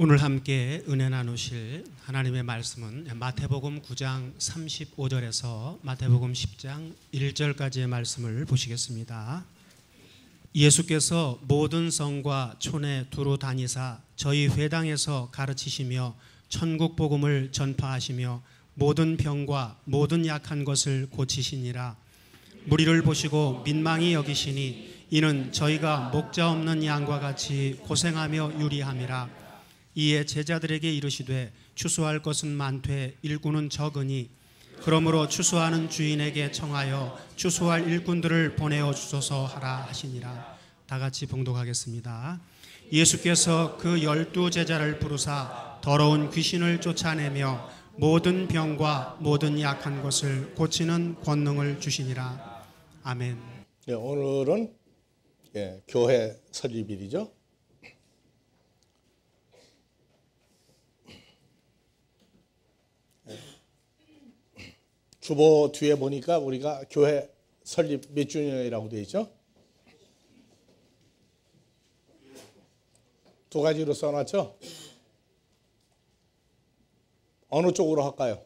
오늘 함께 은혜 나누실 하나님의 말씀은 마태복음 9장 35절에서 마태복음 10장 1절까지의 말씀을 보시겠습니다. 예수께서 모든 성과 촌에 두루 다니사 저희 회당에서 가르치시며 천국 복음을 전파하시며 모든 병과 모든 약한 것을 고치시니라. 무리를 보시고 민망히 여기시니 이는 저희가 목자 없는 양과 같이 고생하며 유리함이라. 이에 제자들에게 이르시되 추수할 것은 많되 일꾼은 적으니 그러므로 추수하는 주인에게 청하여 추수할 일꾼들을 보내어 주소서 하라 하시니라. 다 같이 봉독하겠습니다. 예수께서 그 12 제자를 부르사 더러운 귀신을 쫓아내며 모든 병과 모든 약한 것을 고치는 권능을 주시니라. 아멘. 네, 오늘은 교회 설립일이죠. 주보 뒤에 보니까 우리가 교회 설립 몇 주년이라고 되어 있죠? 두 가지로 써놨죠? 어느 쪽으로 할까요?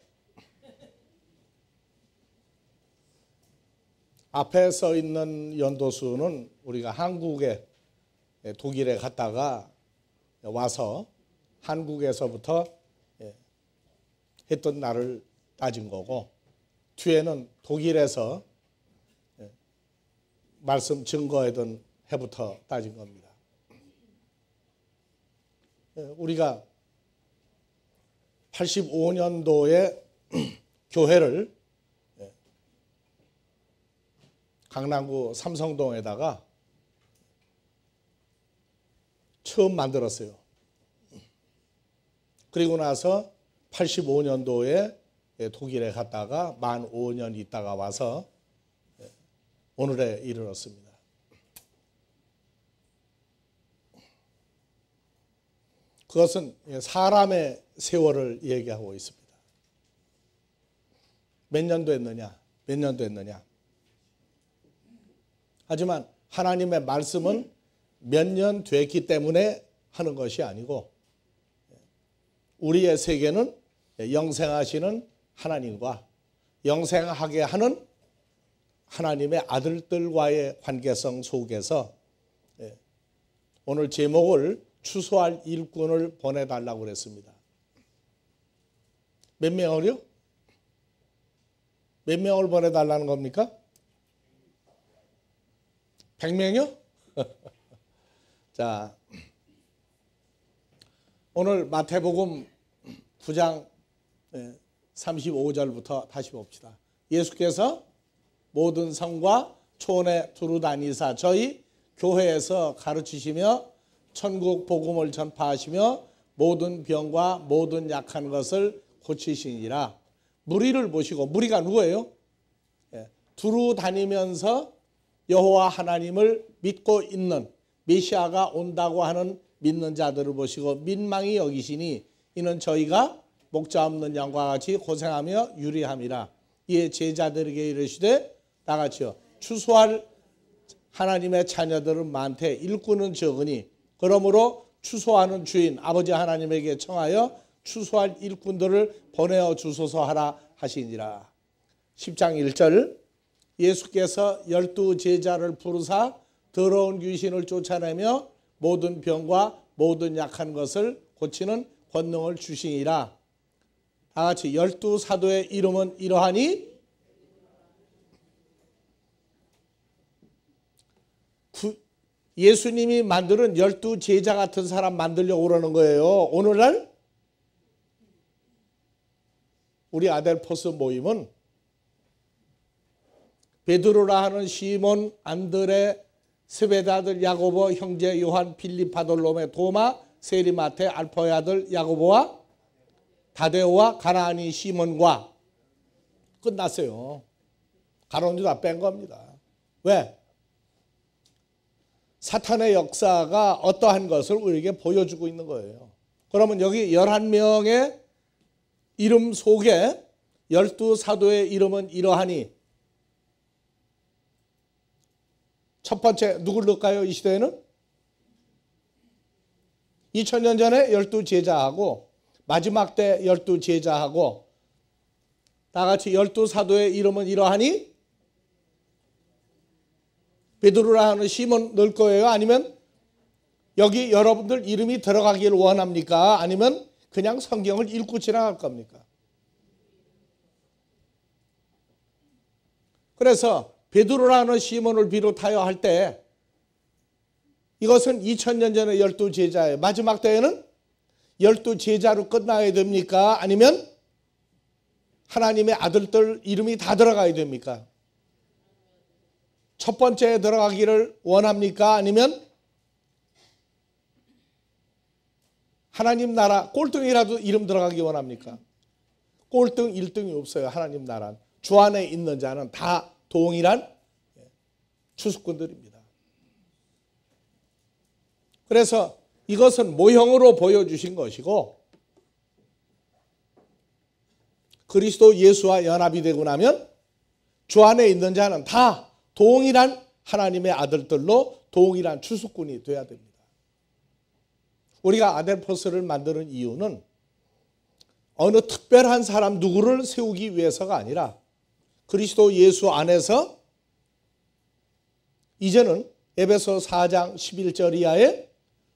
앞에 써 있는 연도수는 우리가 한국에 독일에 갔다가 와서 한국에서부터 했던 날을 따진 거고, 뒤에는 독일에서 말씀 증거하던 해부터 따진 겁니다. 우리가 85년도에 교회를 강남구 삼성동에다가 처음 만들었어요. 그리고 나서 85년도에 독일에 갔다가 만 5년 있다가 와서 오늘에 이르렀습니다. 그것은 사람의 세월을 얘기하고 있습니다. 몇 년도 했느냐? 몇 년도 했느냐? 하지만 하나님의 말씀은 몇 년 됐기 때문에 하는 것이 아니고, 우리의 세계는 영생하시는 하나님과 영생하게 하는 하나님의 아들들과의 관계성 속에서 오늘 제목을 추수할 일꾼을 보내달라고 그랬습니다. 몇 명을요? 몇 명을 보내달라는 겁니까? 100명이요? 자, 오늘 마태복음 9장 35절부터 다시 봅시다. 예수께서 모든 성과 촌에 두루 다니사 저희 교회에서 가르치시며 천국 복음을 전파하시며 모든 병과 모든 약한 것을 고치시니라. 무리를 보시고, 무리가 누구예요? 두루 다니면서 여호와 하나님을 믿고 있는, 메시아가 온다고 하는 믿는 자들을 보시고 민망히 여기시니 이는 저희가 목자 없는 양과 같이 고생하며 유리함이라. 이에 제자들에게 이르시되 다 같이요. 추수할 하나님의 자녀들은 많되 일꾼은 적으니 그러므로 추수하는 주인 아버지 하나님에게 청하여 추수할 일꾼들을 보내어 주소서 하라 하시니라. 10장 1절 예수께서 12 제자를 부르사 더러운 귀신을 쫓아내며 모든 병과 모든 약한 것을 고치는 권능을 주시니라. 다 같이 12 사도의 이름은 이러하니 예수님이 만드는 12 제자 같은 사람 만들려고 그러는 거예요. 오늘날 우리 아델포스 모임은 베드로라 하는 시몬, 안드레, 스베드 아들 야고보, 형제 요한, 필립, 바돌로메, 도마, 세리마테, 알파의 아들 야고보와 다데오와 가나안인 시몬과 끝났어요. 가론주 다 뺀 겁니다. 왜? 사탄의 역사가 어떠한 것을 우리에게 보여주고 있는 거예요. 그러면 여기 11명의 이름 속에 12 사도의 이름은 이러하니 첫 번째 누굴 넣을까요? 이 시대에는 2000년 전에 12제자하고 마지막 때 12제자하고 다 같이 12사도의 이름은 이러하니 베드로라 하는 시몬 넣을 거예요? 아니면 여기 여러분들 이름이 들어가기를 원합니까? 아니면 그냥 성경을 읽고 지나갈 겁니까? 그래서 베드로라는 시몬을 비롯하여 할 때 이것은 2000년 전에 12제자예요. 마지막 때에는 12제자로 끝나야 됩니까? 아니면 하나님의 아들들 이름이 다 들어가야 됩니까? 첫 번째에 들어가기를 원합니까? 아니면 하나님 나라 꼴등이라도 이름 들어가기 원합니까? 꼴등 1등이 없어요. 하나님 나라 주 안에 있는 자는 다 동일한 추수꾼들입니다. 그래서 이것은 모형으로 보여주신 것이고 그리스도 예수와 연합이 되고 나면 주 안에 있는 자는 다 동일한 하나님의 아들들로 동일한 추수꾼이 되어야 됩니다. 우리가 아델포스를 만드는 이유는 어느 특별한 사람 누구를 세우기 위해서가 아니라 그리스도 예수 안에서 이제는 에베소 4장 11절 이하에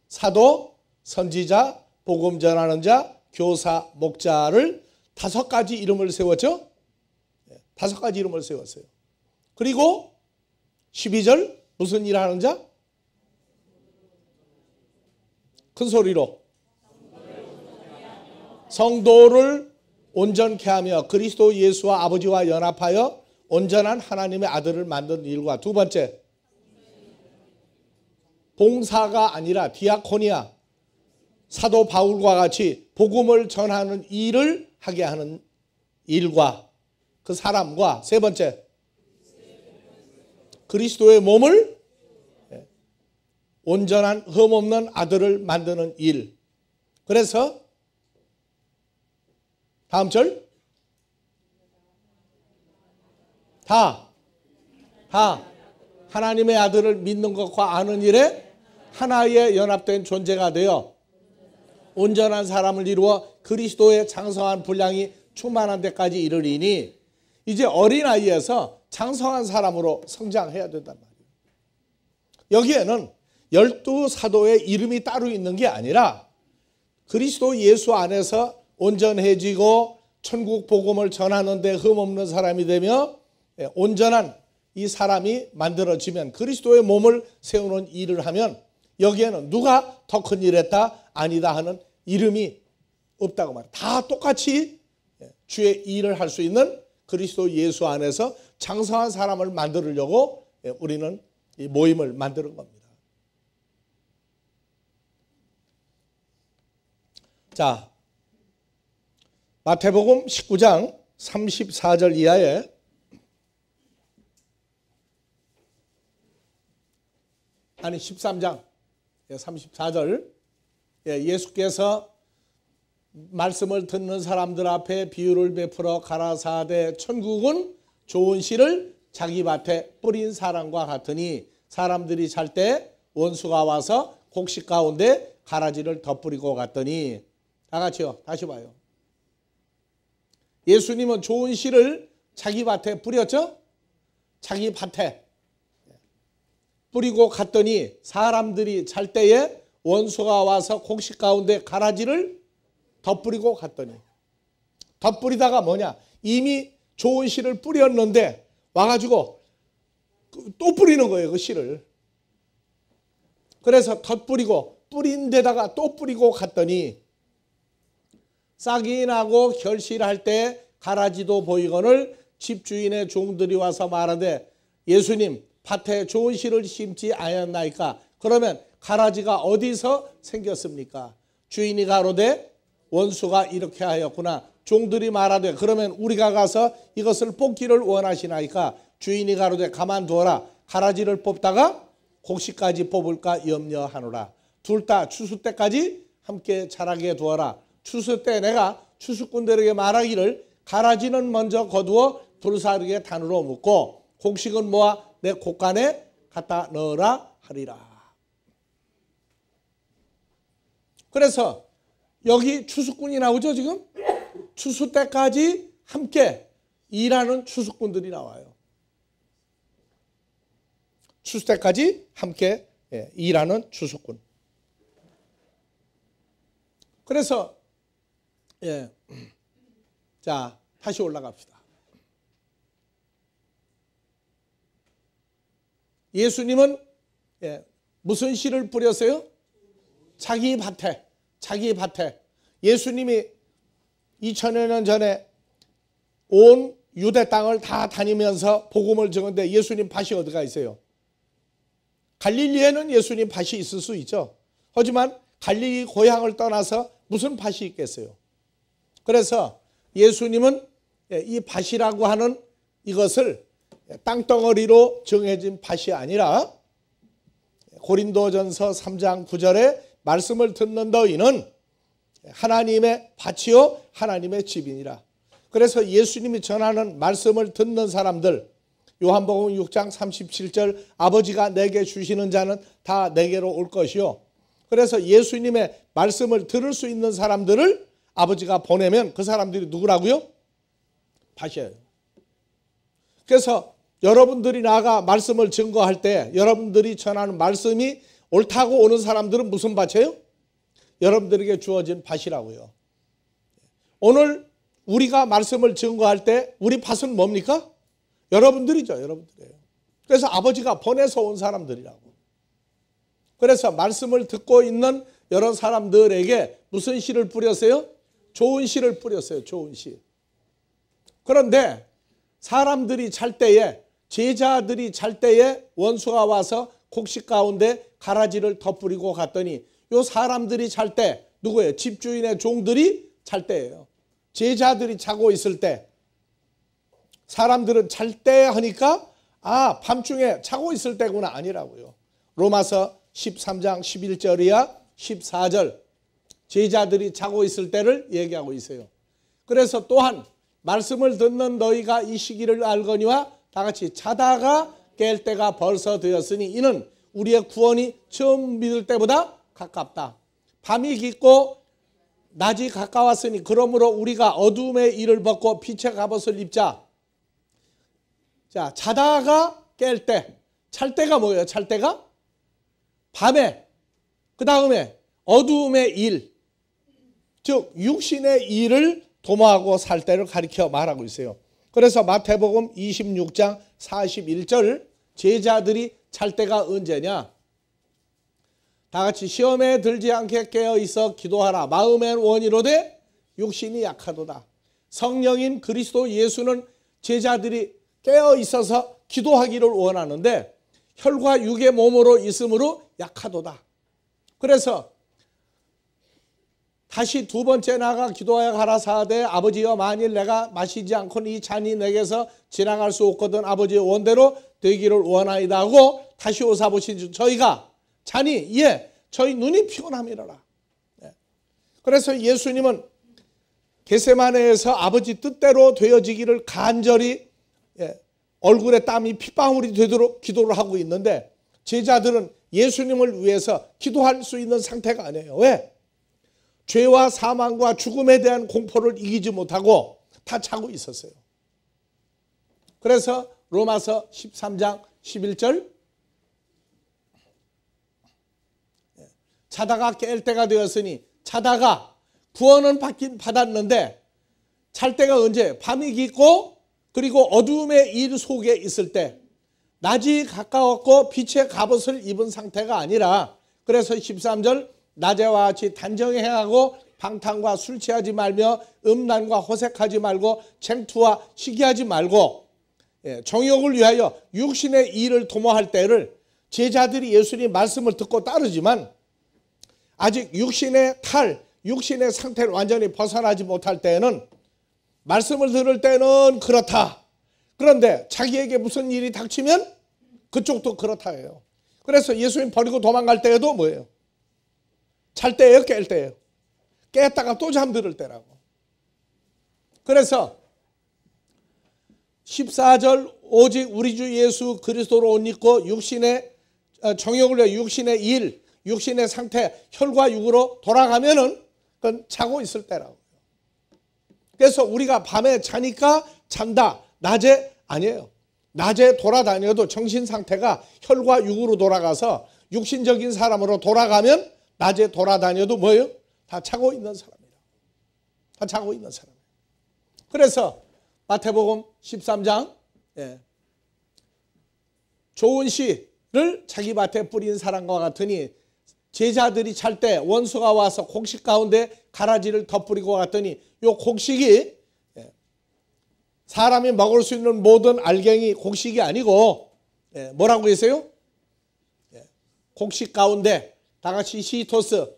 사도, 선지자, 복음 전하는 자, 교사, 목자를 5가지 이름을 세웠죠. 5가지 이름을 세웠어요. 그리고 12절 무슨 일 하는 자? 큰 소리로 성도를 온전케 하며 그리스도 예수와 아버지와 연합하여 온전한 하나님의 아들을 만드는 일과 두 번째 봉사가 아니라 디아코니아 사도 바울과 같이 복음을 전하는 일을 하게 하는 일과 그 사람과 세 번째 그리스도의 몸을 온전한 흠없는 아들을 만드는 일. 그래서 다음 절 다 하나님의 아들을 믿는 것과 아는 일에 하나의 연합된 존재가 되어 온전한 사람을 이루어 그리스도의 장성한 분량이 충만한 데까지 이르리니 이제 어린아이에서 장성한 사람으로 성장해야 된단 말이에요. 여기에는 12사도의 이름이 따로 있는 게 아니라 그리스도 예수 안에서 온전해지고 천국 복음을 전하는 데 흠없는 사람이 되며 온전한 이 사람이 만들어지면 그리스도의 몸을 세우는 일을 하면 여기에는 누가 더 큰 일 했다 아니다 하는 이름이 없다고 말해요. 다 똑같이 주의 일을 할 수 있는 그리스도 예수 안에서 장성한 사람을 만들려고 우리는 이 모임을 만드는 겁니다. 자, 마태복음 19장 34절 이하에 아니 13장 34절 예수께서 말씀을 듣는 사람들 앞에 비유를 베풀어 가라사대 천국은 좋은 씨를 자기 밭에 뿌린 사람과 같으니 사람들이 잘 때 원수가 와서 곡식 가운데 가라지를 덧뿌리고 갔더니 다 같이요. 다시 봐요. 예수님은 좋은 씨를 자기 밭에 뿌렸죠? 자기 밭에 뿌리고 갔더니 사람들이 잘 때에 원수가 와서 곡식 가운데 가라지를 덧뿌리고 갔더니 덧뿌리다가 뭐냐? 이미 좋은 씨를 뿌렸는데 와가지고 또 뿌리는 거예요. 그 씨를. 그래서 덧뿌리고 뿌린 데다가 또 뿌리고 갔더니 싹이 나고 결실할 때 가라지도 보이거늘 집주인의 종들이 와서 말하되 예수님 밭에 좋은 씨를 심지 아니었나이까? 그러면 가라지가 어디서 생겼습니까? 주인이 가로되 원수가 이렇게 하였구나. 종들이 말하되 그러면 우리가 가서 이것을 뽑기를 원하시나이까? 주인이 가로되 가만두어라. 가라지를 뽑다가 곡식까지 뽑을까 염려하노라. 둘 다 추수 때까지 함께 자라게 두어라. 추수 때 내가 추수꾼들에게 말하기를 가라지는 먼저 거두어 불사르게 단으로 묶고 곡식은 모아 내 곡간에 갖다 넣으라 하리라. 그래서 여기 추수꾼이 나오죠 지금? 추수 때까지 함께 일하는 추수꾼들이 나와요. 추수 때까지 함께 일하는 추수꾼. 그래서 자 다시 올라갑시다. 예수님은 무슨 씨를 뿌렸어요? 자기 밭에. 예수님이 2000여 년 전에 온 유대 땅을 다 다니면서 복음을 전하는데 예수님 밭이 어디가 있어요? 갈릴리에는 예수님 밭이 있을 수 있죠. 하지만 갈릴리 고향을 떠나서 무슨 밭이 있겠어요? 그래서 예수님은 이 밭이라고 하는 이것을 땅덩어리로 정해진 밭이 아니라 고린도전서 3장 9절에 말씀을 듣는 너희는 하나님의 밭이요 하나님의 집이니라. 그래서 예수님이 전하는 말씀을 듣는 사람들, 요한복음 6장 37절 아버지가 내게 주시는 자는 다 내게로 올 것이요. 그래서 예수님의 말씀을 들을 수 있는 사람들을 아버지가 보내면 그 사람들이 누구라고요? 밭이에요. 그래서 여러분들이 나가 말씀을 증거할 때 여러분들이 전하는 말씀이 옳다고 오는 사람들은 무슨 밭이에요? 여러분들에게 주어진 밭이라고요. 오늘 우리가 말씀을 증거할 때 우리 밭은 뭡니까? 여러분들이죠. 여러분들이에요. 그래서 아버지가 보내서 온 사람들이라고. 그래서 말씀을 듣고 있는 여러 사람들에게 무슨 씨를 뿌렸어요? 좋은 씨를 뿌렸어요. 좋은 씨. 그런데 사람들이 잘 때에, 제자들이 잘 때에 원수가 와서 곡식 가운데 가라지를 덧뿌리고 갔더니 요 사람들이 잘 때 누구예요? 집주인의 종들이 잘 때예요. 제자들이 자고 있을 때, 사람들은 잘 때 하니까 밤중에 자고 있을 때구나 아니라고요. 로마서 13장 11절이야 14절 제자들이 자고 있을 때를 얘기하고 있어요. 그래서 또한 말씀을 듣는 너희가 이 시기를 알거니와 다 같이 자다가 깰 때가 벌써 되었으니 이는 우리의 구원이 처음 믿을 때보다 가깝다. 밤이 깊고 낮이 가까웠으니 그러므로 우리가 어둠의 일을 벗고 빛의 갑옷을 입자. 자, 자다가 깰 때, 잘 때가 뭐예요? 잘 때가? 밤에, 그 다음에 어두움의 일, 즉 육신의 일을 도모하고 살 때를 가리켜 말하고 있어요. 그래서 마태복음 26장 41절 제자들이 잘 때가 언제냐? 다 같이 시험에 들지 않게 깨어 있어 기도하라. 마음엔 원이로되 육신이 약하도다. 성령인 그리스도 예수는 제자들이 깨어 있어서 기도하기를 원하는데 혈과 육의 몸으로 있으므로 약하도다. 그래서 다시 두 번째 나가 기도하여 가라사대 아버지여 만일 내가 마시지 않고는 이 잔이 내게서 지나갈 수 없거든 아버지의 원대로 되기를 원하이다 하고 다시 오사보신 저희가 잔이 저희 눈이 피곤함이라라. 그래서 예수님은 겟세마네에서 아버지 뜻대로 되어지기를 간절히 얼굴에 땀이 핏방울이 되도록 기도를 하고 있는데 제자들은 예수님을 위해서 기도할 수 있는 상태가 아니에요. 왜? 죄와 사망과 죽음에 대한 공포를 이기지 못하고 다 자고 있었어요. 그래서 로마서 13장 11절 자다가 깰 때가 되었으니 자다가 구원은 받긴 받았는데 잘 때가 언제? 밤이 깊고 그리고 어두움의 일 속에 있을 때 낮이 가까웠고 빛의 갑옷을 입은 상태가 아니라 그래서 13절 낮에와 같이 단정히 행하고 방탕과 술 취하지 말며 음란과 호색하지 말고 쟁투와 시기하지 말고 정욕을 위하여 육신의 일을 도모할 때를 제자들이 예수님 말씀을 듣고 따르지만 아직 육신의 탈, 육신의 상태를 완전히 벗어나지 못할 때에는 말씀을 들을 때는 그렇다. 그런데 자기에게 무슨 일이 닥치면 그쪽도 그렇다 해요. 그래서 예수님 버리고 도망갈 때에도 뭐예요? 잘 때예요? 깰 때예요? 깼다가 또 잠들을 때라고. 그래서 14절 오직 우리 주 예수 그리스도로 옷 입고 육신의 정욕을 위해 육신의 일, 육신의 상태, 혈과 육으로 돌아가면은 그건 자고 있을 때라고. 그래서 우리가 밤에 자니까 잔다. 낮에 아니에요. 낮에 돌아다녀도 정신 상태가 혈과 육으로 돌아가서 육신적인 사람으로 돌아가면 낮에 돌아다녀도 뭐예요? 다 자고 있는 사람이에요. 다 자고 있는 사람이에요. 그래서 마태복음 13장 좋은 씨를 자기 밭에 뿌린 사람과 같으니 제자들이 잘 때 원수가 와서 곡식 가운데 가라지를 덧뿌리고 갔더니 이 곡식이 사람이 먹을 수 있는 모든 알갱이 곡식이 아니고 뭐라고 했어요? 곡식 가운데 다 같이 시토스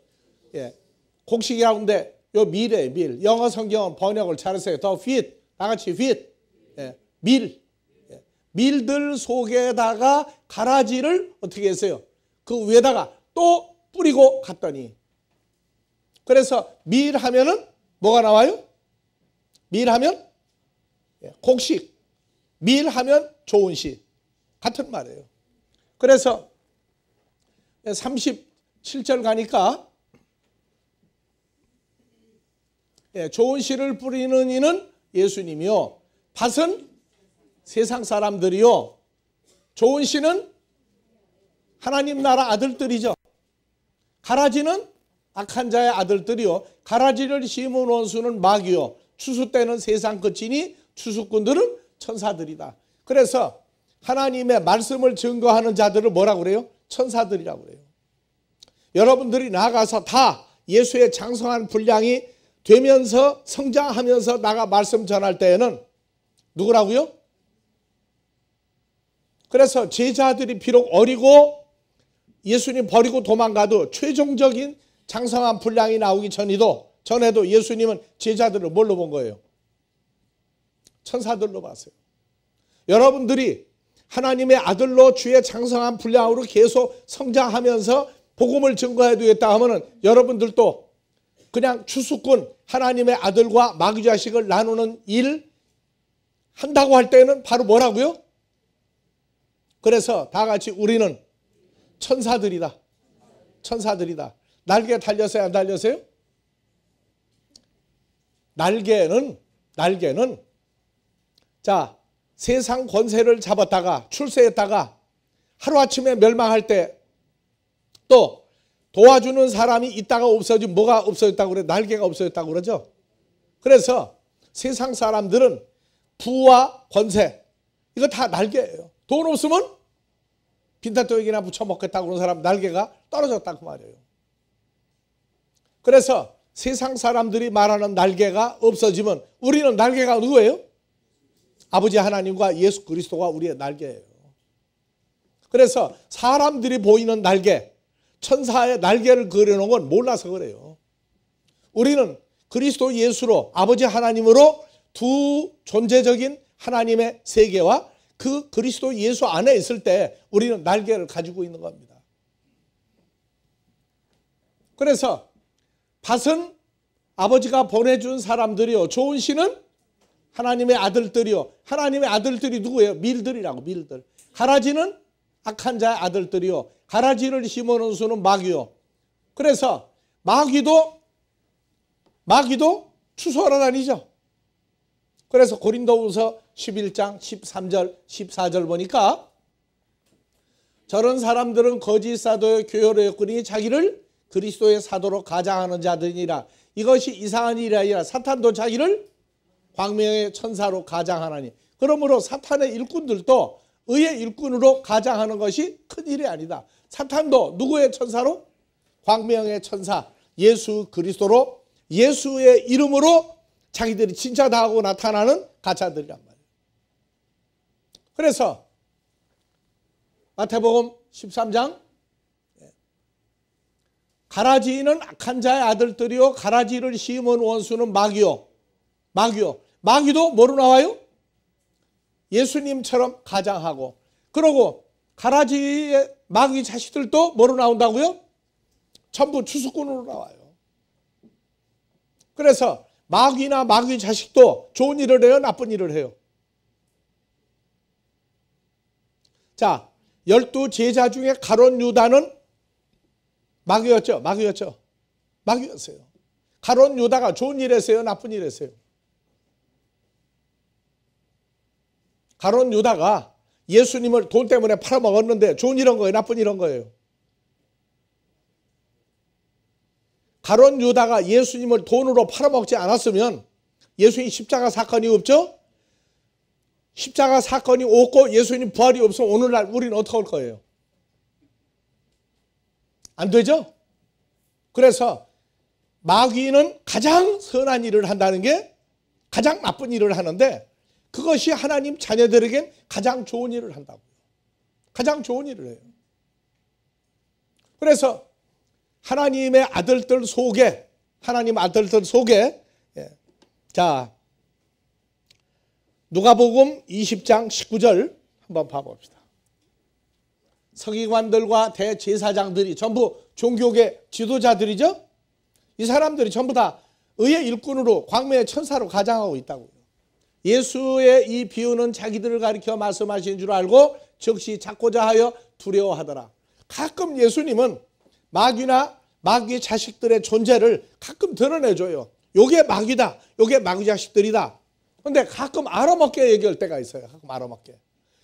곡식 가운데 요 밀이에요. 밀. 영어 성경은 번역을 잘했어요. 더 fit 다 같이 fit 밀. 밀들 속에다가 가라지를 어떻게 했어요? 그 위에다가 또 뿌리고 갔더니 그래서 밀하면은 뭐가 나와요? 밀하면 곡식, 밀하면 좋은 씨 같은 말이에요. 그래서 37절 가니까 좋은 씨를 뿌리는 이는 예수님이요 밭은 세상 사람들이요 좋은 씨는 하나님 나라 아들들이죠. 가라지는 악한 자의 아들들이요 가라지를 심은 원수는 마귀요 추수 때는 세상 끝이니 추수꾼들은 천사들이다. 그래서 하나님의 말씀을 증거하는 자들을 뭐라고 그래요? 천사들이라고 그래요. 여러분들이 나가서 다 예수의 장성한 분량이 되면서 성장하면서 나가 말씀 전할 때에는 누구라고요? 그래서 제자들이 비록 어리고 예수님 버리고 도망가도 최종적인 장성한 분량이 나오기 전에도 예수님은 제자들을 뭘로 본 거예요? 천사들로 봤어요. 여러분들이 하나님의 아들로 주의 장성한 분량으로 계속 성장하면서 복음을 증거해 두겠다 하면은 여러분들도 그냥 추수꾼 하나님의 아들과 마귀 자식을 나누는 일 한다고 할 때는 바로 뭐라고요? 그래서 다 같이 우리는 천사들이다. 천사들이다. 날개 달렸어요? 안 달렸어요? 날개는 자 세상 권세를 잡았다가 출세했다가 하루아침에 멸망할 때 또 도와주는 사람이 있다가 없어지면 뭐가 없어졌다고 그래? 날개가 없어졌다고 그러죠. 그래서 세상 사람들은 부와 권세 이거 다 날개예요. 돈 없으면 빈탄떡이나 부쳐 먹겠다고 그러는 사람 날개가 떨어졌다고 말이에요. 그래서 세상 사람들이 말하는 날개가 없어지면 우리는 날개가 누구예요? 아버지 하나님과 예수 그리스도가 우리의 날개예요. 그래서 사람들이 보이는 날개, 천사의 날개를 그려놓은 건 몰라서 그래요. 우리는 그리스도 예수로 아버지 하나님으로 두 존재적인 하나님의 세계와 그 그리스도 예수 안에 있을 때 우리는 날개를 가지고 있는 겁니다. 그래서 밭은 아버지가 보내준 사람들이요. 좋은 씨는 하나님의 아들들이요. 하나님의 아들들이 누구예요? 밀들이라고 밀들. 가라지는 악한 자의 아들들이요. 가라지를 심어놓은 수는 마귀요. 그래서 마귀도 추수하러 다니죠. 그래서 고린도후서 11장 13절 14절 보니까 저런 사람들은 거짓 사도의 교회로였거니 자기를 그리스도의 사도로 가장하는 자들이라. 이것이 이상한 일이 아니라 사탄도 자기를 광명의 천사로 가장하나니. 그러므로 사탄의 일꾼들도 의의 일꾼으로 가장하는 것이 큰 일이 아니다. 사탄도 누구의 천사로? 광명의 천사 예수 그리스도로 예수의 이름으로 자기들이 진짜 다 하고 나타나는 가짜들이란 말이에요. 그래서 마태복음 13장 가라지는 악한 자의 아들들이요 가라지를 심은 원수는 마귀요. 마귀도 뭐로 나와요? 예수님처럼 가장하고 그러고 가라지의 마귀 자식들도 뭐로 나온다고요? 전부 추수꾼으로 나와요. 그래서 마귀나 마귀 자식도 좋은 일을 해요? 나쁜 일을 해요? 자, 12 제자 중에 가룟 유다는 마귀였죠. 마귀였죠. 마귀였어요. 가룟 유다가 좋은 일 했어요? 나쁜 일 했어요? 가룟 유다가 예수님을 돈 때문에 팔아먹었는데 좋은 일 한 거예요? 나쁜 일 한 거예요? 가룟 유다가 예수님을 돈으로 팔아먹지 않았으면 예수님 십자가 사건이 없죠? 십자가 사건이 없고 예수님 부활이 없으면 오늘날 우리는 어떻게 할 거예요? 안 되죠? 그래서 마귀는 가장 선한 일을 한다는 게 가장 나쁜 일을 하는데 그것이 하나님 자녀들에겐 가장 좋은 일을 한다고요. 가장 좋은 일을 해요. 그래서 하나님의 아들들 속에 자 누가복음 20장 19절 한번 봐봅시다. 서기관들과 대제사장들이 전부 종교계 지도자들이죠. 이 사람들이 전부 다 의의 일꾼으로 광명의 천사로 가장하고 있다고요. 예수의 이 비유는 자기들을 가리켜 말씀하시는 줄 알고 즉시 찾고자 하여 두려워하더라. 가끔 예수님은 마귀나 마귀의 자식들의 존재를 가끔 드러내줘요. 요게 마귀다. 요게 마귀 자식들이다. 근데 가끔 알아먹게 얘기할 때가 있어요. 가끔 알아먹게.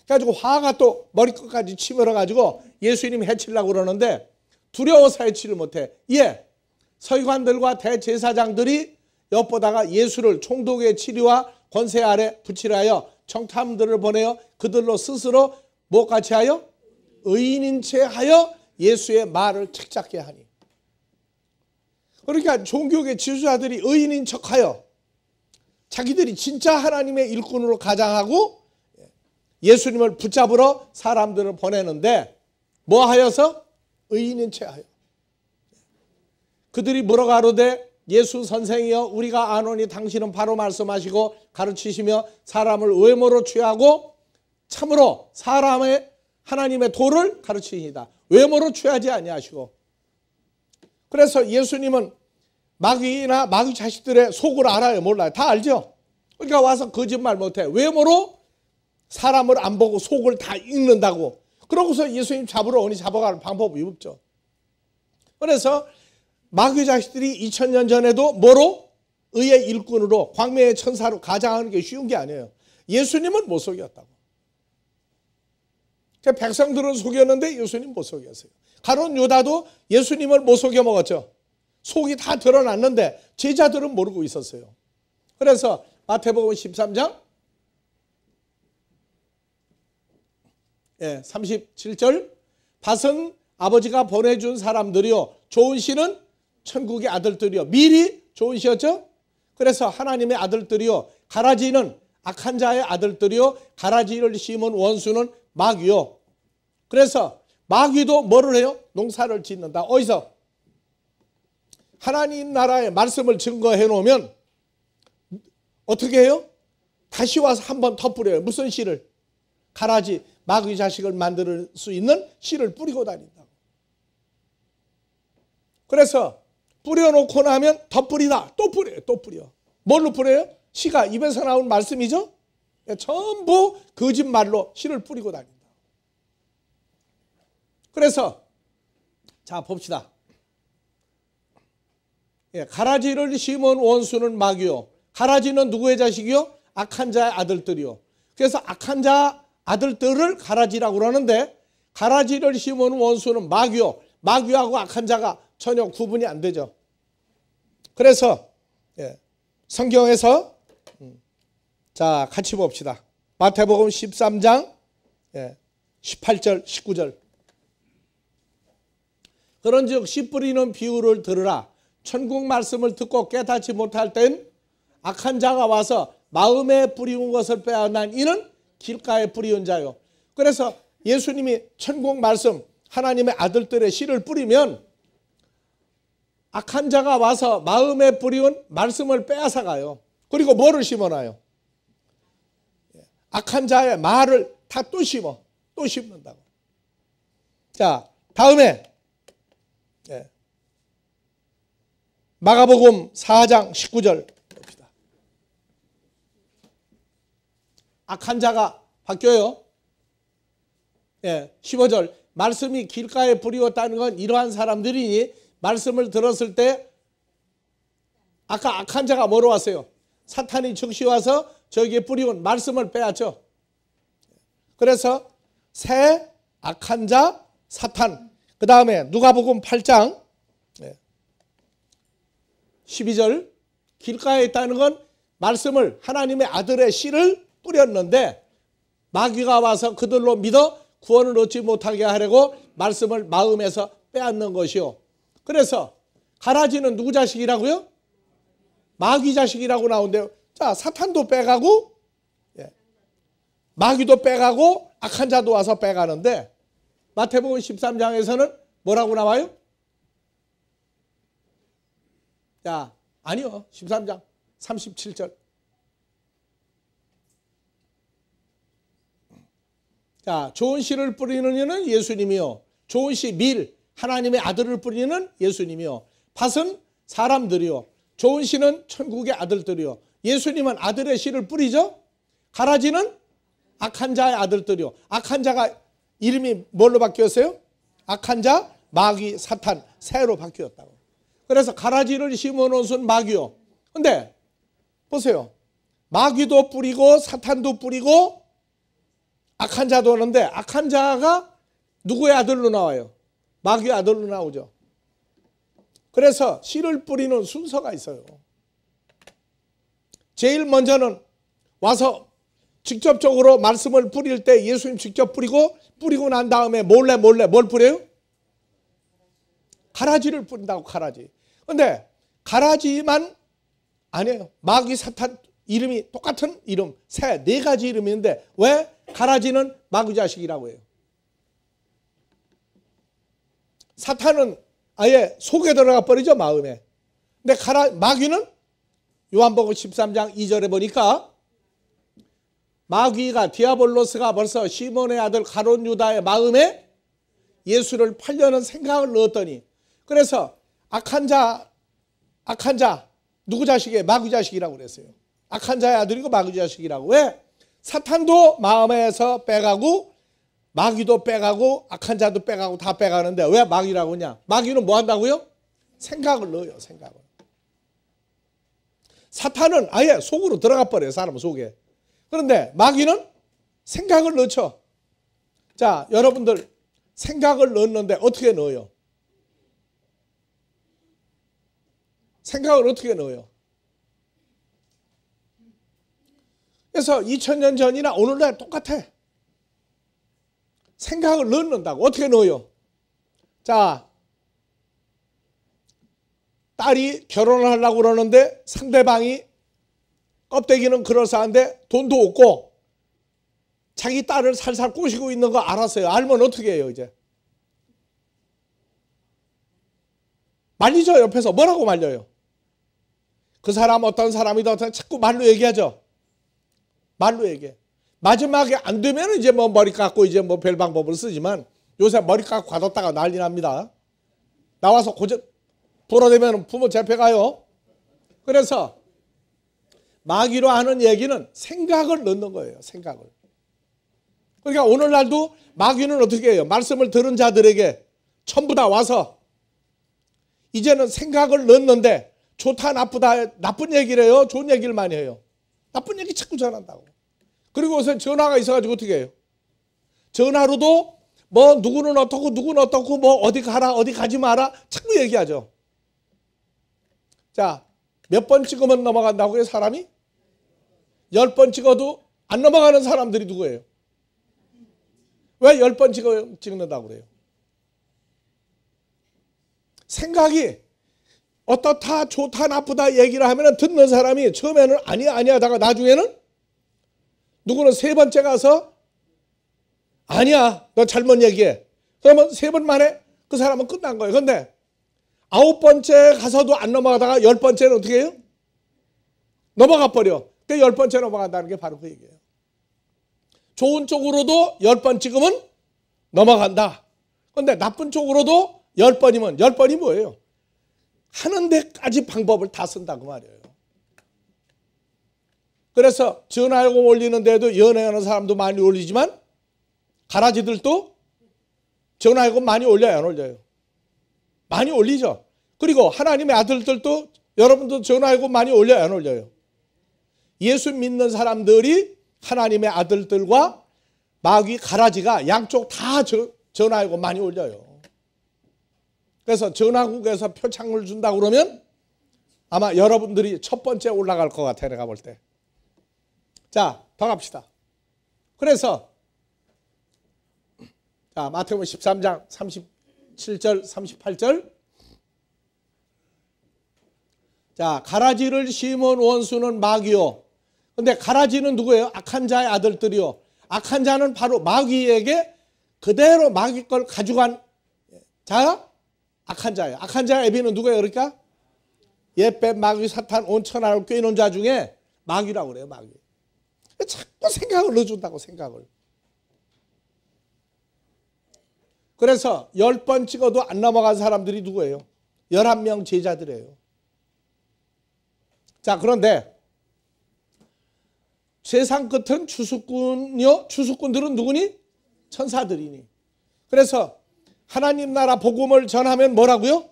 그래가지고 화가 또 머리끝까지 치밀어가지고 예수님 해치려고 그러는데 두려워서 해치를 못해. 예, 서기관들과 대제사장들이 엿보다가 예수를 총독의 치리와 권세 아래 붙이려 하여 청탐들을 보내어 그들로 스스로 무엇같이 하여? 의인인 채 하여 예수의 말을 책잡게 하니. 그러니까 종교계 지도자들이 의인인 척하여 자기들이 진짜 하나님의 일꾼으로 가장하고 예수님을 붙잡으러 사람들을 보내는데 뭐 하여서? 의인인 채 하여. 그들이 뭐라고 하로되 예수 선생이여 우리가 아노니 당신은 바로 말씀하시고 가르치시며 사람을 외모로 취하고 참으로 사람의 하나님의 도를 가르치시니다. 외모로 취하지 아니하시고. 그래서 예수님은 마귀나 마귀 자식들의 속을 알아요? 몰라요? 다 알죠? 그러니까 와서 거짓말 못해. 외모로 사람을 안 보고 속을 다 읽는다고. 그러고서 예수님 잡으러 오니 잡아가는 방법이 없죠. 그래서 마귀 자식들이 2000년 전에도 뭐로? 의의 일꾼으로 광명의 천사로 가장하는 게 쉬운 게 아니에요. 예수님은 못 속였다고. 백성들은 속였는데 예수님 못 속였어요. 가룟 유다도 예수님을 못 속여 먹었죠. 속이 다 드러났는데 제자들은 모르고 있었어요. 그래서 마태복음 13장 37절 밭은 아버지가 보내준 사람들이요 좋은 씨는 천국의 아들들이요. 미리 좋은 씨였죠. 그래서 하나님의 아들들이요 가라지는 악한 자의 아들들이요 가라지를 심은 원수는 마귀요. 그래서 마귀도 뭐를 해요? 농사를 짓는다. 어디서? 하나님 나라의 말씀을 증거해 놓으면 어떻게 해요? 다시 와서 한 번 더 뿌려요. 무슨 씨를? 가라지, 마귀 자식을 만들 수 있는 씨를 뿌리고 다닌다고. 그래서 뿌려놓고 나면 더 뿌리다. 또 뿌려요. 또 뿌려. 뭘로 뿌려요? 씨가 입에서 나온 말씀이죠. 전부 거짓말로 씨를 뿌리고 다닌다. 그래서 자 봅시다. 가라지를 심은 원수는 마귀요. 가라지는 누구의 자식이요? 악한 자의 아들들이요. 그래서 악한 자 아들들을 가라지라고 그러는데 가라지를 심은 원수는 마귀요. 마귀하고 악한 자가 전혀 구분이 안 되죠. 그래서 성경에서 자 같이 봅시다. 마태복음 13장 18절 19절 그런즉 씨 뿌리는 비유를 들으라. 천국 말씀을 듣고 깨닫지 못할 땐 악한 자가 와서 마음에 뿌리운 것을 빼앗는 이는 길가에 뿌리운 자요. 그래서 예수님이 천국 말씀 하나님의 아들들의 씨를 뿌리면 악한 자가 와서 마음에 뿌리운 말씀을 빼앗아 가요. 그리고 뭐를 심어놔요? 악한 자의 말을 다 또 심어. 또 심는다고. 자 다음에 마가복음 4장 19절 봅시다. 악한 자가 바뀌어요. 15절 말씀이 길가에 뿌리웠다는 건 이러한 사람들이니 말씀을 들었을 때 아까 악한 자가 뭐로 왔어요? 사탄이 즉시 와서 저기에 뿌리온 말씀을 빼앗죠. 그래서 새, 악한 자, 사탄. 그 다음에 누가복음 8장 12절 길가에 있다는 건 말씀을 하나님의 아들의 씨를 뿌렸는데 마귀가 와서 그들로 믿어 구원을 얻지 못하게 하려고 말씀을 마음에서 빼앗는 것이요. 그래서 가라지는 누구 자식이라고요? 마귀 자식이라고 나오는데요. 자, 사탄도 빼가고 마귀도 빼가고 악한 자도 와서 빼가는데 마태복음 13장에서는 뭐라고 나와요? 자, 아니요. 13장 37절. 자, 좋은 씨를 뿌리는 이는 예수님이요. 좋은 씨 밀, 하나님의 아들을 뿌리는 예수님이요. 밭은 사람들이요. 좋은 씨는 천국의 아들들이요. 예수님은 아들의 씨를 뿌리죠. 가라지는 악한 자의 아들들이요. 악한 자가 이름이 뭘로 바뀌었어요? 악한 자, 마귀, 사탄, 새로 바뀌었다고. 그래서 가라지를 심어놓은 순 마귀요. 근데 보세요. 마귀도 뿌리고 사탄도 뿌리고 악한 자도 오는데 악한 자가 누구의 아들로 나와요? 마귀의 아들로 나오죠. 그래서 씨를 뿌리는 순서가 있어요. 제일 먼저는 와서 직접적으로 말씀을 뿌릴 때 예수님 직접 뿌리고 난 다음에 몰래 뭘 뿌려요? 가라지를 뿌린다고. 가라지. 근데 가라지만 아니에요. 마귀, 사탄 이름이 똑같은 이름, 네 가지 이름이 있는데 왜 가라지는 마귀 자식이라고 해요? 사탄은 아예 속에 들어가 버리죠, 마음에. 근데 마귀는 요한복음 13장 2절에 보니까 마귀가 디아볼로스가 벌써 시몬의 아들 가룟 유다의 마음에 예수를 팔려는 생각을 넣었더니 그래서 악한 자 누구 자식이에요? 마귀 자식이라고 그랬어요. 악한 자의 아들이고 마귀 자식이라고. 왜? 사탄도 마음에서 빼가고 마귀도 빼가고 악한 자도 빼가고 다 빼가는데 왜 마귀라고 하냐? 마귀는 뭐 한다고요? 생각을 넣어요. 생각을. 사탄은 아예 속으로 들어가 버려요. 사람 속에. 그런데 마귀는 생각을 넣죠. 자, 여러분들 생각을 넣었는데 어떻게 넣어요? 생각을 어떻게 넣어요? 그래서 2000년 전이나 오늘날 똑같아. 생각을 넣는다고. 어떻게 넣어요? 자, 딸이 결혼을 하려고 그러는데 상대방이 껍데기는 그럴싸한데 돈도 없고 자기 딸을 살살 꼬시고 있는 거 알았어요. 알면 어떻게 해요 이제? 말리죠. 옆에서. 뭐라고 말려요? 그 사람 어떤 사람이든 자꾸 말로 얘기하죠. 말로 얘기해. 마지막에 안 되면 이제 뭐 머리 깎고 이제 뭐 별 방법을 쓰지만 요새 머리 깎고 가뒀다가 난리 납니다. 나와서 불어대면 부모 잡혀가요. 그래서 마귀로 하는 얘기는 생각을 넣는 거예요. 생각을. 그러니까 오늘날도 마귀는 어떻게 해요? 말씀을 들은 자들에게 전부 다 와서 이제는 생각을 넣는데 좋다 나쁘다 나쁜 얘기를 해요? 좋은 얘기를 많이 해요? 나쁜 얘기 자꾸 전한다고. 그리고 요새 전화가 있어가지고 어떻게 해요? 전화로도 뭐 누구는 어떻고 누구는 어떻고 뭐 어디 가라 어디 가지 마라 자꾸 얘기하죠. 자, 몇 번 찍으면 넘어간다고요 사람이? 10번 찍어도 안 넘어가는 사람들이 누구예요? 왜 10번 찍는다고 그래요? 생각이 어떻다 좋다 나쁘다 얘기를 하면 듣는 사람이 처음에는 아니야 하다가 나중에는 누구는 3번째 가서 아니야 너 잘못 얘기해. 그러면 3번 만에 그 사람은 끝난 거예요. 그런데 9번째 가서도 안 넘어가다가 10번째는 어떻게 해요? 넘어가 버려. 그 10번째 넘어간다는 게 바로 그 얘기예요. 좋은 쪽으로도 10번 찍으면 넘어간다. 그런데 나쁜 쪽으로도 10번이면 10번이 뭐예요? 하는 데까지 방법을 다 쓴다 그 말이에요. 그래서 전화요금 올리는 데도 연애하는 사람도 많이 올리지만 가라지들도 전화요금 많이 올려요, 안 올려요? 많이 올리죠. 그리고 하나님의 아들들도 여러분도 전화요금 많이 올려요, 안 올려요? 예수 믿는 사람들이 하나님의 아들들과 마귀 가라지가 양쪽 다 전화요금 많이 올려요. 그래서 전화국에서 표창을 준다 그러면 아마 여러분들이 첫 번째 올라갈 것 같아요, 내가 볼 때. 자, 더 갑시다. 그래서 자, 마태복음 13장 37절 38절. 자, 가라지를 심은 원수는 마귀요. 근데 가라지는 누구예요? 악한 자의 아들들이요. 악한 자는 바로 마귀에게 그대로 마귀 걸 가져간 자가 악한 자예요. 악한 자의 애비는 누구예요? 그러니까 옛뱀 마귀 사탄 온 천하를 꿰놓은 자 중에 마귀라고 그래요. 마귀. 자꾸 생각을 넣어준다고, 생각을. 그래서 10번 찍어도 안 넘어간 사람들이 누구예요? 11명 제자들이에요. 자, 그런데 세상 끝은 추수꾼이요. 추수꾼들은 누구니? 천사들이니. 그래서 하나님 나라 복음을 전하면 뭐라고요?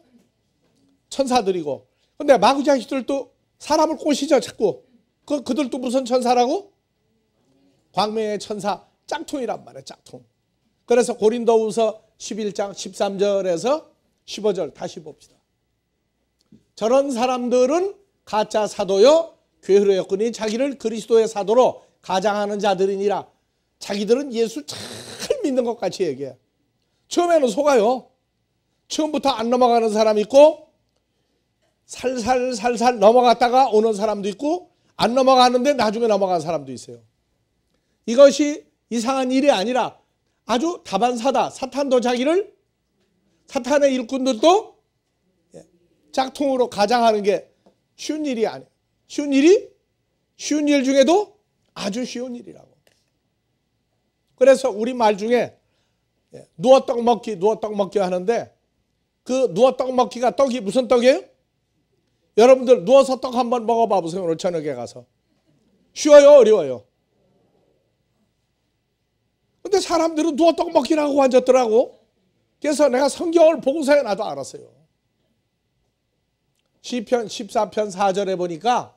천사들이고. 근데 마귀 자식들도 사람을 꼬시죠, 자꾸. 그들도 무슨 천사라고? 광명의 천사, 짝퉁이란 말이에요, 짝퉁. 그래서 고린도후서 11장 13절에서 15절 다시 봅시다. 저런 사람들은 가짜 사도요 게으르였거니 자기를 그리스도의 사도로 가장하는 자들이니라. 자기들은 예수 잘 믿는 것 같이 얘기해요. 처음에는 속아요. 처음부터 안 넘어가는 사람이 있고 살살 넘어갔다가 오는 사람도 있고 안 넘어가는데 나중에 넘어간 사람도 있어요. 이것이 이상한 일이 아니라 아주 다반사다. 사탄도 자기를, 사탄의 일꾼들도 짝퉁으로 가장하는 게 쉬운 일이 아니에요. 쉬운 일이? 쉬운 일 중에도 아주 쉬운 일이라고. 그래서 우리 말 중에 누워 떡 먹기 하는데 그 누워 떡 먹기가 떡이 무슨 떡이에요? 여러분들 누워서 떡 한번 먹어봐 보세요. 오늘 저녁에 가서. 쉬워요? 어려워요? 근데 사람들은 누워 떡 먹기라고 앉았더라고. 그래서 내가 성경을 보고서야 나도 알았어요. 시편 14편 4절에 보니까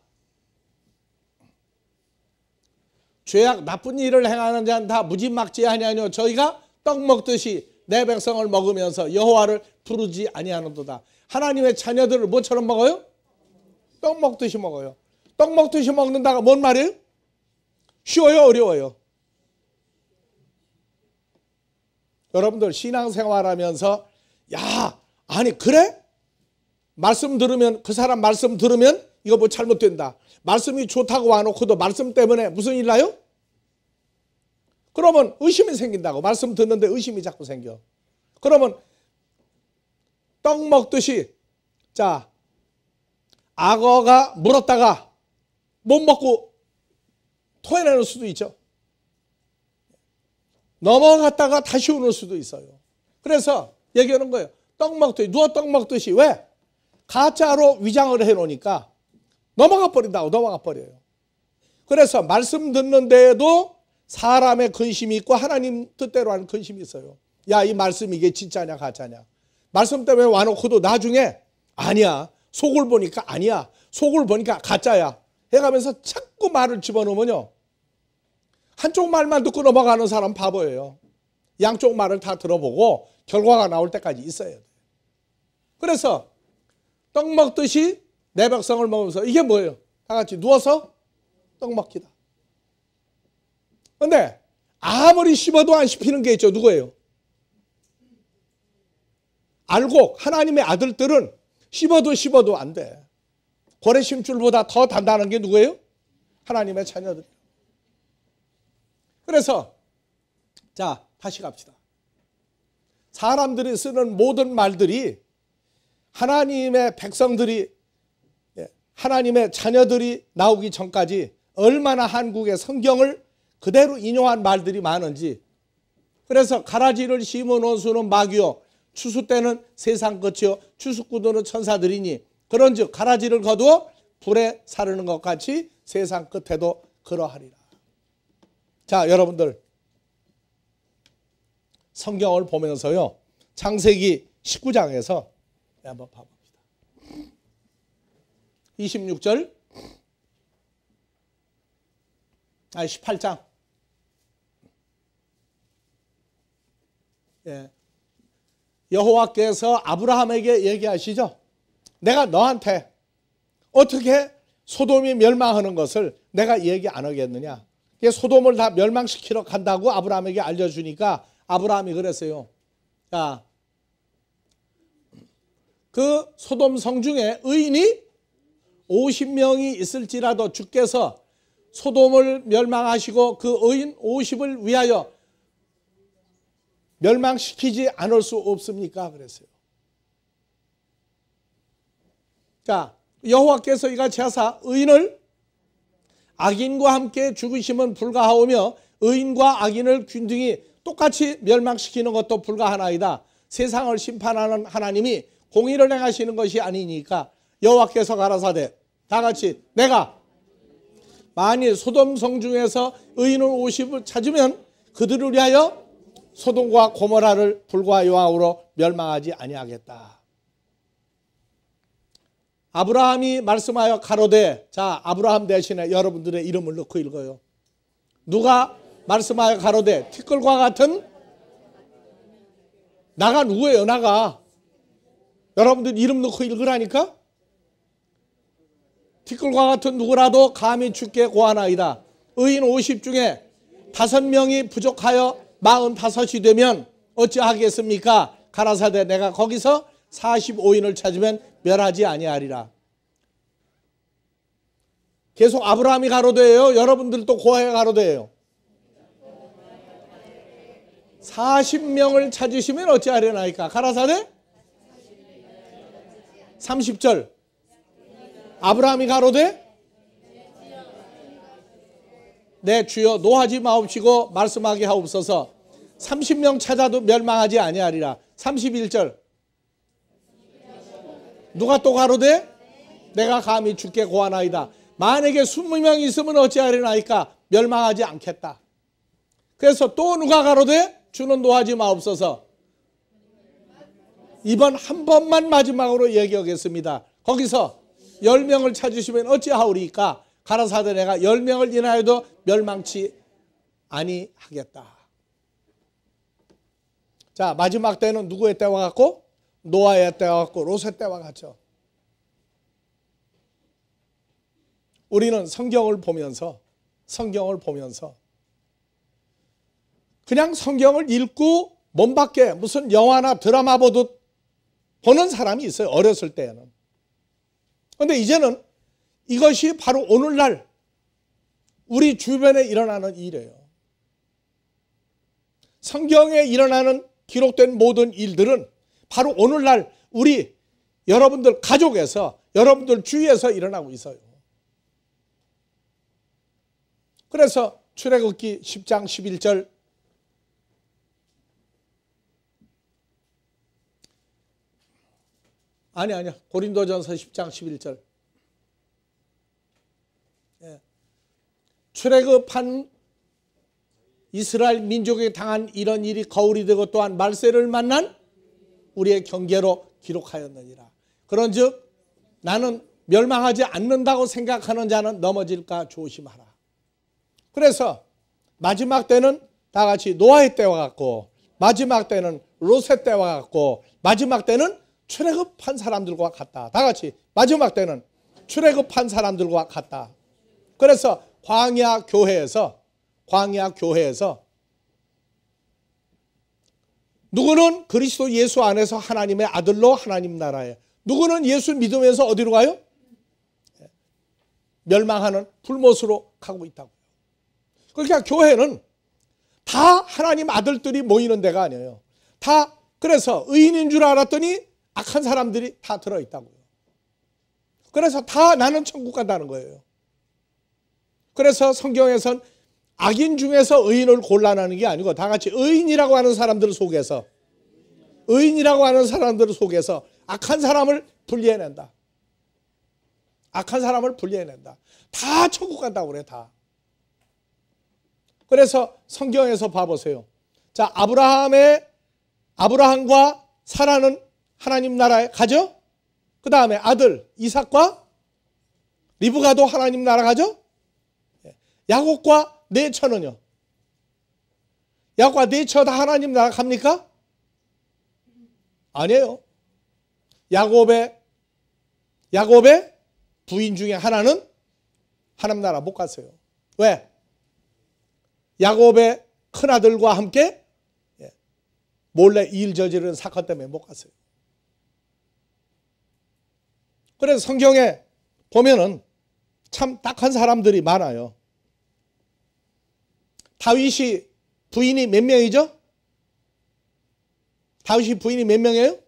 죄악 나쁜 일을 행하는 자는 다 무진막지 아니하뇨. 저희가 떡 먹듯이 내 백성을 먹으면서 여호와를 부르지 아니하는도다. 하나님의 자녀들을 뭐처럼 먹어요? 떡 먹듯이 먹어요. 떡 먹듯이 먹는다가 뭔 말이에요? 쉬워요? 어려워요? 여러분들 신앙생활하면서 야, 아니 그래? 말씀 들으면 그 사람 말씀 들으면 이거 뭐 잘못된다. 말씀이 좋다고 와놓고도 말씀 때문에 무슨 일 나요? 그러면 의심이 생긴다고. 말씀 듣는데 의심이 자꾸 생겨. 그러면 떡 먹듯이 자 악어가 물었다가 못 먹고 토해내는 수도 있죠. 넘어갔다가 다시 오는 수도 있어요. 그래서 얘기하는 거예요. 떡 먹듯이 누워 떡 먹듯이. 왜? 가짜로 위장을 해놓으니까 넘어가 버린다고. 넘어가 버려요. 그래서 말씀 듣는 데에도 사람의 근심이 있고 하나님 뜻대로 하는 근심이 있어요. 야, 이 말씀 이게 진짜냐 가짜냐. 말씀 때문에 와놓고도 나중에 아니야. 속을 보니까 아니야. 속을 보니까 가짜야. 해가면서 자꾸 말을 집어넣으면요. 한쪽 말만 듣고 넘어가는 사람 바보예요. 양쪽 말을 다 들어보고 결과가 나올 때까지 있어야 돼요. 그래서 떡 먹듯이 내 백성을 먹으면서 이게 뭐예요? 다 같이 누워서 떡 먹기다. 그런데 아무리 씹어도 안 씹히는 게 있죠. 누구예요? 알곡, 하나님의 아들들은 씹어도 안 돼. 고래 심줄보다 더 단단한 게 누구예요? 하나님의 자녀들. 그래서 자 다시 갑시다. 사람들이 쓰는 모든 말들이 하나님의 백성들이 하나님의 자녀들이 나오기 전까지 얼마나 한국의 성경을 그대로 인용한 말들이 많은지. 그래서 가라지를 심은 원수는 마귀요 추수 때는 세상 끝이요 추수꾼들은 천사들이니 그런즉 가라지를 거두어 불에 사르는 것 같이 세상 끝에도 그러하리라. 자 여러분들 성경을 보면서요. 창세기 19장에서 한번 봐봅니다. 26절, 18장. 예. 여호와께서 아브라함에게 얘기하시죠. 내가 너한테 어떻게 소돔이 멸망하는 것을 내가 얘기 안 하겠느냐. 소돔을 다 멸망시키러 간다고 아브라함에게 알려주니까 아브라함이 그랬어요. 자, 그 소돔 성 중에 의인이 50명이 있을지라도 주께서 소돔을 멸망하시고 그 의인 50을 위하여 멸망시키지 않을 수 없습니까? 그랬어요. 자, 여호와께서 이같이 하사 의인을 악인과 함께 죽으심은 불가하오며 의인과 악인을 균등히 똑같이 멸망시키는 것도 불가하나이다. 세상을 심판하는 하나님이 공의를 행하시는 것이 아니니까 여호와께서 가라사대 다 같이 내가 만일 소돔 성 중에서 의인을 50을 찾으면 그들을 위하여 소돔과 고모라를 불과 요하우로 멸망하지 아니하겠다. 아브라함이 말씀하여 가로되, 자, 아브라함 대신에 여러분들의 이름을 넣고 읽어요. 누가 말씀하여 가로되 티끌과 같은 나가 누구예요? 나가. 여러분들 이름 넣고 읽으라니까. 티끌과 같은 누구라도 감히 주께 고하나이다. 의인 50 중에 5명이 부족하여 45이 되면 어찌하겠습니까? 가라사대 내가 거기서 45인을 찾으면 멸하지 아니하리라. 계속 아브라함이 가로되예요. 여러분들도 고해 가로되예요. 40명을 찾으시면 어찌하려나이까? 가라사대 30절 아브라함이 가로되 내 주여 노하지 마옵시고 말씀하게 하옵소서. 30명 찾아도 멸망하지 아니하리라. 31절 누가 또 가로되 내가 감히 주께 고하나이다. 만약에 20명이 있으면 어찌하리나이까? 멸망하지 않겠다. 그래서 또 누가 가로되 주는 노하지 마옵소서. 이번 한 번만 마지막으로 얘기하겠습니다. 거기서 10명을 찾으시면 어찌하오리까? 가라사대 내가 10명을 인하여도 멸망치 아니하겠다. 자, 마지막 때는 누구의 때와 같고? 노아의 때와 같고 롯의 때와 같죠. 우리는 성경을 보면서 그냥 성경을 읽고 몸밖에 무슨 영화나 드라마 보듯 보는 사람이 있어요. 어렸을 때에는. 그런데 이제는 이것이 바로 오늘날 우리 주변에 일어나는 일이에요. 성경에 일어나는 기록된 모든 일들은 바로 오늘날 우리 여러분들 가족에서 여러분들 주위에서 일어나고 있어요. 그래서 출애굽기 10장 11절 아니야 고린도전서 10장 11절 출애굽한 이스라엘 민족에게 당한 이런 일이 거울이 되고 또한 말세를 만난 우리의 경계로 기록하였느니라. 그런즉 나는 멸망하지 않는다고 생각하는 자는 넘어질까 조심하라. 그래서 마지막 때는 다 같이 노아의 때와 같고 마지막 때는 롯의 때와 같고 마지막 때는 출애굽한 사람들과 같다. 다 같이 마지막 때는 출애굽한 사람들과 같다. 그래서 광야 교회에서 누구는 그리스도 예수 안에서 하나님의 아들로 하나님 나라에, 누구는 예수 믿으면서 어디로 가요? 멸망하는 불못으로 가고 있다고요. 그러니까 교회는 다 하나님 아들들이 모이는 데가 아니에요. 다 그래서 의인인 줄 알았더니 악한 사람들이 다 들어있다고요. 그래서 다 나는 천국 간다는 거예요. 그래서 성경에선 악인 중에서 의인을 골라내는 게 아니고 다 같이 의인이라고 하는 사람들 속에서 악한 사람을 분리해낸다. 악한 사람을 분리해낸다. 다 천국 간다고 그래 다. 그래서 성경에서 봐보세요. 자, 아브라함과 사라는 하나님 나라에 가죠. 그 다음에 아들 이삭과 리브가도 하나님 나라 가죠. 야곱과 네 처는요. 야곱과 네 처 다 하나님 나라 갑니까? 아니에요. 야곱의 부인 중에 하나는 하나님 나라 못 갔어요. 왜? 야곱의 큰아들과 함께 몰래 일 저지른 사건 때문에 못 갔어요. 그래서 성경에 보면은 참 딱한 사람들이 많아요. 다윗이 부인이 몇 명이죠? 다윗이 부인이 몇 명이에요?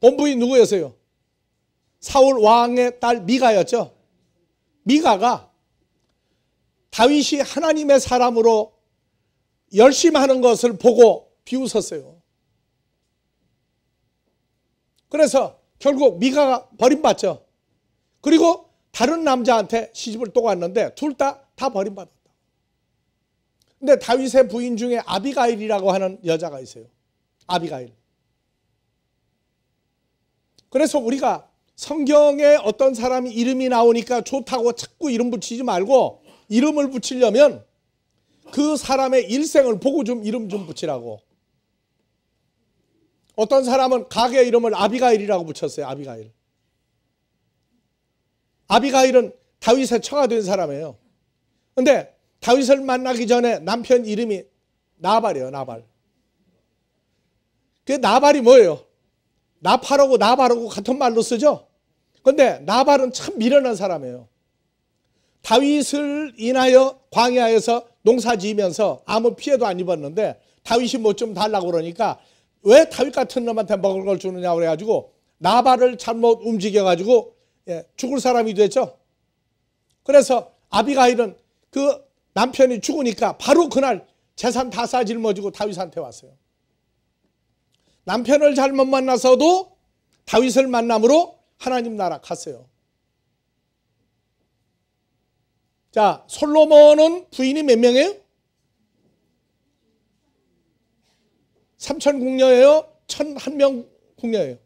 본부인 누구였어요? 사울 왕의 딸 미가였죠. 미가가 다윗이 하나님의 사람으로 열심히 하는 것을 보고 비웃었어요. 그래서 결국 미가가 버림받죠. 그리고 다른 남자한테 시집을 또 갔는데 둘 다 버림받았다. 근데 다윗의 부인 중에 아비가일이라고 하는 여자가 있어요. 아비가일. 그래서 우리가 성경에 어떤 사람이 이름이 나오니까 좋다고 자꾸 이름 붙이지 말고 이름을 붙이려면 그 사람의 일생을 보고 좀 이름 좀 붙이라고. 어떤 사람은 가게 이름을 아비가일이라고 붙였어요. 아비가일. 아비가일은 다윗의 처가 된 사람이에요. 근데 다윗을 만나기 전에 남편 이름이 나발이에요. 나발. 그 나발이 뭐예요? 나팔하고 나발하고 같은 말로 쓰죠. 근데 나발은 참 미련한 사람이에요. 다윗을 인하여 광야에서 농사 지으면서 아무 피해도 안 입었는데 다윗이 뭐 좀 달라고 그러니까 왜 다윗 같은 놈한테 먹을 걸 주느냐고 그래가지고 나발을 잘못 움직여가지고 죽을 사람이 됐죠. 그래서 아비가일은 그 남편이 죽으니까 바로 그날 재산 다 싸질머지고 다윗한테 왔어요. 남편을 잘못 만나서도 다윗을 만남으로 하나님 나라 갔어요. 자, 솔로몬은 부인이 몇 명이에요? 3,000궁녀예요? 1,001명 궁녀예요?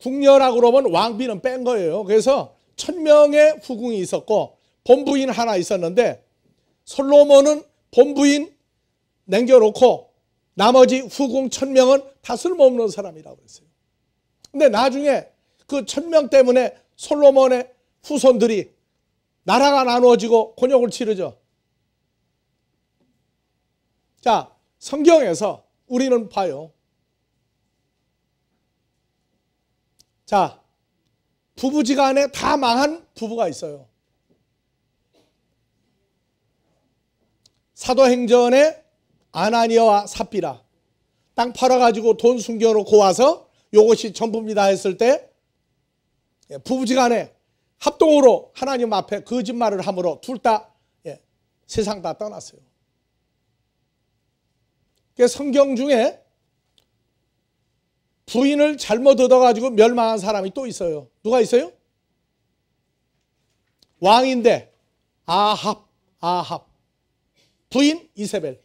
궁녀라고 그러면 왕비는 뺀 거예요. 그래서 1,000명의 후궁이 있었고 본부인 하나 있었는데 솔로몬은 본부인 남겨놓고 나머지 후궁 1,000명은 다 쓸모없는 사람이라고 그랬어요. 근데 나중에 그 1,000명 때문에 솔로몬의 후손들이 나라가 나누어지고 곤욕을 치르죠. 자, 성경에서 우리는 봐요. 자, 부부지간에 다 망한 부부가 있어요. 사도행전에 아나니아와 삽비라 땅 팔아가지고 돈 숨겨놓고 와서 요것이 전부입니다 했을 때 부부지간에 합동으로 하나님 앞에 거짓말을 함으로 둘 다 세상 다 떠났어요. 성경 중에 부인을 잘못 얻어가지고 멸망한 사람이 또 있어요. 누가 있어요? 왕인데 아합 부인 이세벨.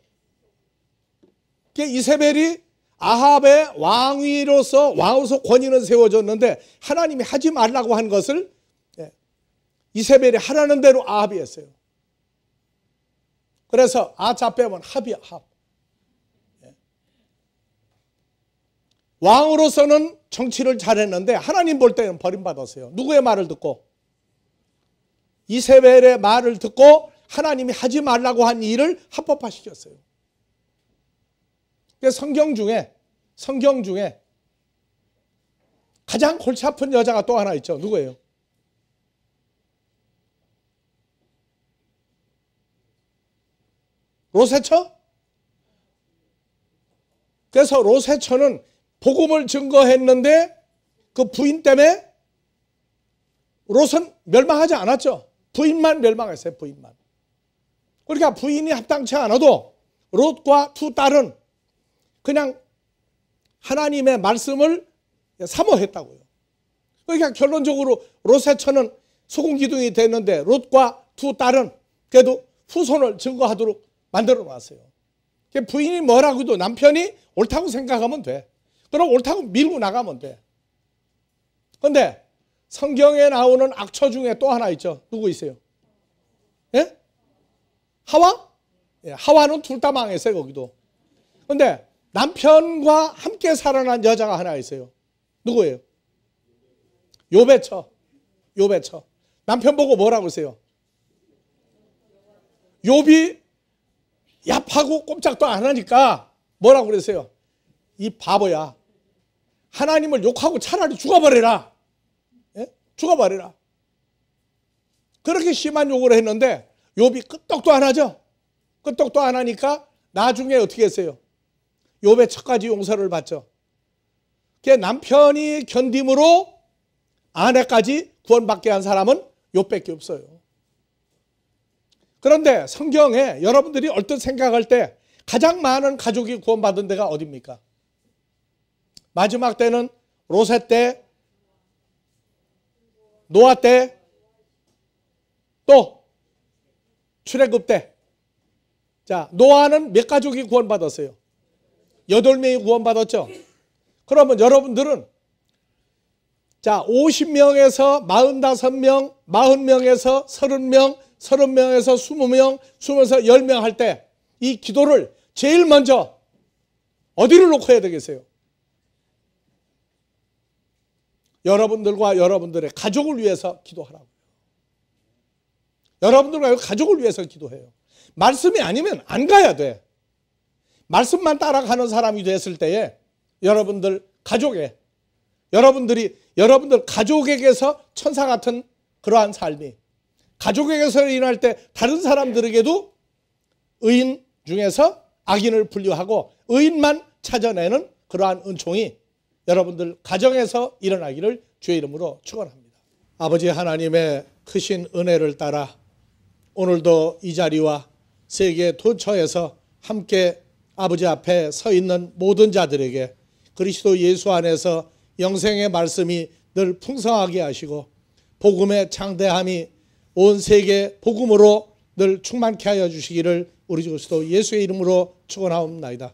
이세벨이 아합의 왕위로서 왕으로서 권위는 세워졌는데 하나님이 하지 말라고 한 것을 이세벨이 하라는 대로 아합이 했어요. 그래서 아자 빼면 합이야, 합. 왕으로서는 정치를 잘했는데 하나님 볼 때는 버림받았어요. 누구의 말을 듣고? 이세벨의 말을 듣고 하나님이 하지 말라고 한 일을 합법화시켰어요. 성경 중에 가장 골치 아픈 여자가 또 하나 있죠. 누구예요? 로세처? 그래서 로세처는 복음을 증거했는데 그 부인 때문에 롯은 멸망하지 않았죠. 부인만 멸망했어요. 부인만. 그러니까 부인이 합당치 않아도 롯과 두 딸은 그냥 하나님의 말씀을 사모했다고요. 그러니까 결론적으로 롯의 처는 소금기둥이 됐는데 롯과 두 딸은 그래도 후손을 증거하도록 만들어 놨어요. 부인이 뭐라고 해도 남편이 옳다고 생각하면 돼. 그럼 옳다고 밀고 나가면 돼. 그런데 성경에 나오는 악처 중에 또 하나 있죠. 누구 있어요? 예? 하와? 예, 하와는 둘 다 망했어요. 거기도. 그런데 남편과 함께 살아난 여자가 하나 있어요. 누구예요? 욥의 처. 남편 보고 뭐라고 했어요? 욥이 얍하고 꼼짝도 안 하니까 뭐라고 그랬어요? 이 바보야. 하나님을 욕하고 차라리 죽어버려라. 예? 죽어버려라. 그렇게 심한 욕을 했는데 욥이 끄떡도 안 하죠. 끄떡도 안 하니까 나중에 어떻게 했어요? 욥의 척까지 용서를 받죠. 그 남편이 견딤으로 아내까지 구원받게 한 사람은 욥밖에 없어요. 그런데 성경에 여러분들이 얼핏 생각할 때 가장 많은 가족이 구원받은 데가 어디입니까? 마지막 때는 롯의 때, 노아 때, 또 출애굽 때. 자, 노아는 몇 가족이 구원받았어요? 8명이 구원받았죠. 그러면 여러분들은 자, 50명에서 45명, 40명에서 30명, 30명에서 20명, 20에서 10명 할 때 이 기도를 제일 먼저 어디를 놓고 해야 되겠어요? 여러분들과 여러분들의 가족을 위해서 기도하라고요. 여러분들과 가족을 위해서 기도해요. 말씀이 아니면 안 가야 돼. 말씀만 따라가는 사람이 됐을 때에 여러분들 가족에 여러분들 가족에게서 천사 같은 그러한 삶이 가족에게서 일어날 때 다른 사람들에게도 의인 중에서 악인을 분류하고 의인만 찾아내는 그러한 은총이 여러분들 가정에서 일어나기를 주의 이름으로 축원합니다. 아버지 하나님의 크신 은혜를 따라 오늘도 이 자리와 세계 도처에서 함께 아버지 앞에 서 있는 모든 자들에게 그리스도 예수 안에서 영생의 말씀이 늘 풍성하게 하시고 복음의 창대함이 온 세계 복음으로 늘 충만케 하여 주시기를 우리 주 그리스도 예수의 이름으로 축원하옵나이다.